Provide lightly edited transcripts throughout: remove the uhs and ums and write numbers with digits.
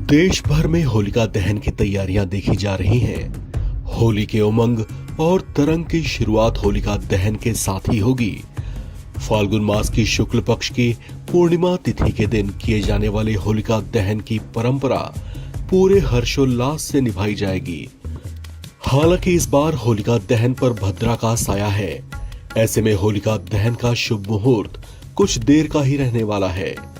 देश भर में होलिका दहन की तैयारियां देखी जा रही हैं। होली के उमंग और तरंग की शुरुआत होलिका दहन के साथ ही होगी। फाल्गुन मास की शुक्ल पक्ष की पूर्णिमा तिथि के दिन किए जाने वाले होलिका दहन की परंपरा पूरे हर्षोल्लास से निभाई जाएगी। हालांकि इस बार होलिका दहन पर भद्रा का साया है। ऐसे में होलिका दहन का शुभ मुहूर्त कुछ देर का ही रहने वाला है।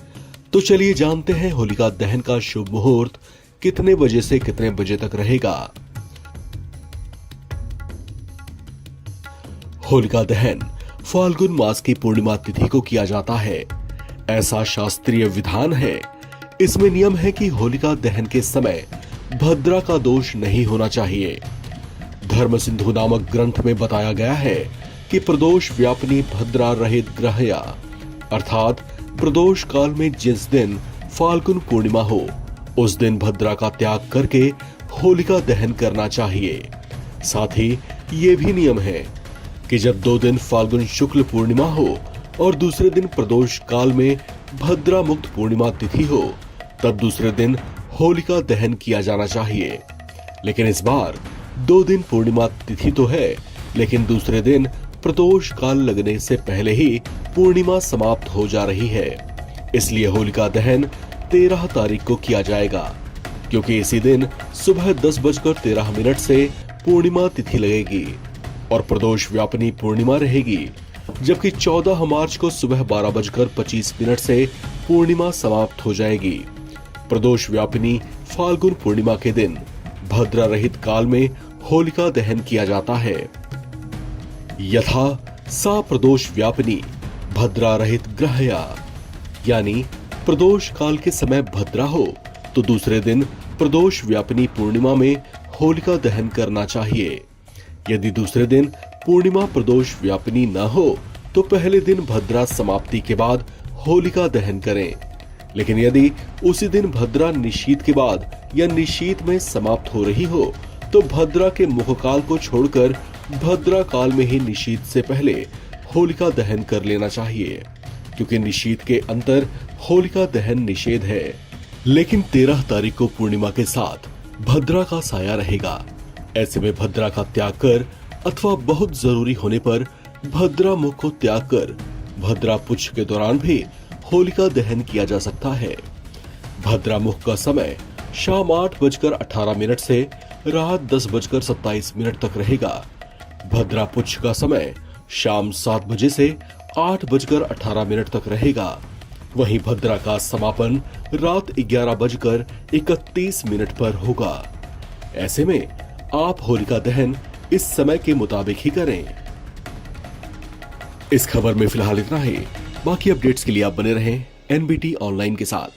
तो चलिए जानते हैं होलिका दहन का शुभ मुहूर्त कितने बजे से कितने बजे तक रहेगा। होलिका दहन फाल्गुन मास की पूर्णिमा तिथि को किया जाता है। ऐसा शास्त्रीय विधान है। इसमें नियम है कि होलिका दहन के समय भद्रा का दोष नहीं होना चाहिए। धर्म सिंधु नामक ग्रंथ में बताया गया है कि प्रदोष व्यापिनी भद्रा रहित ग्रहया, अर्थात प्रदोष काल में जिस दिन फाल्गुन पूर्णिमा हो उस दिन भद्रा का त्याग करके होलिका दहन करना चाहिए। साथ ही ये भी नियम है कि जब 2 दिन फाल्गुन शुक्ल पूर्णिमा हो और दूसरे दिन प्रदोष काल में भद्रा मुक्त पूर्णिमा तिथि हो तब दूसरे दिन होलिका दहन किया जाना चाहिए। लेकिन इस बार 2 दिन पूर्णिमा तिथि तो है, लेकिन दूसरे दिन प्रदोष काल लगने से पहले ही पूर्णिमा समाप्त हो जा रही है। इसलिए होलिका दहन 13 तारीख को किया जाएगा, क्योंकि इसी दिन सुबह 10:13 से पूर्णिमा तिथि लगेगी और प्रदोष व्यापिनी पूर्णिमा रहेगी, जबकि 14 मार्च को सुबह 12:25 से पूर्णिमा समाप्त हो जाएगी। प्रदोष व्यापिनी फाल्गुन पूर्णिमा के दिन भद्रा रहित काल में होलिका दहन किया जाता है। यथा सा प्रदोष व्यापिनी भद्रा रहित ग्रहया, यानी प्रदोष काल के समय भद्रा हो तो दूसरे दिन प्रदोष व्यापिनी पूर्णिमा में होलिका दहन करना चाहिए। यदि दूसरे दिन पूर्णिमा प्रदोष व्यापिनी न हो तो पहले दिन भद्रा समाप्ति के बाद होलिका दहन करें। लेकिन यदि उसी दिन भद्रा निशीथ के बाद या निशीथ में समाप्त हो रही हो तो भद्रा के मुखकाल को छोड़कर भद्रा काल में ही निशीथ से पहले होलिका दहन कर लेना चाहिए, क्योंकि निशीथ के अंतर होलिका दहन निषेध है। लेकिन 13 तारीख को पूर्णिमा के साथ भद्रा का साया रहेगा। ऐसे में भद्रा का त्याग कर अथवा बहुत जरूरी होने पर भद्रा मुख को त्याग कर भद्रा पुच्छ के दौरान भी होलिका दहन किया जा सकता है। भद्रा मुख का समय शाम 8:18 से रात 10:27 तक रहेगा। भद्रा पुच्छ का समय शाम 7 बजे से 8:18 तक रहेगा। वहीं भद्रा का समापन रात 11:31 पर होगा। ऐसे में आप होलिका दहन इस समय के मुताबिक ही करें। इस खबर में फिलहाल इतना ही। बाकी अपडेट्स के लिए आप बने रहें एनबीटी ऑनलाइन के साथ।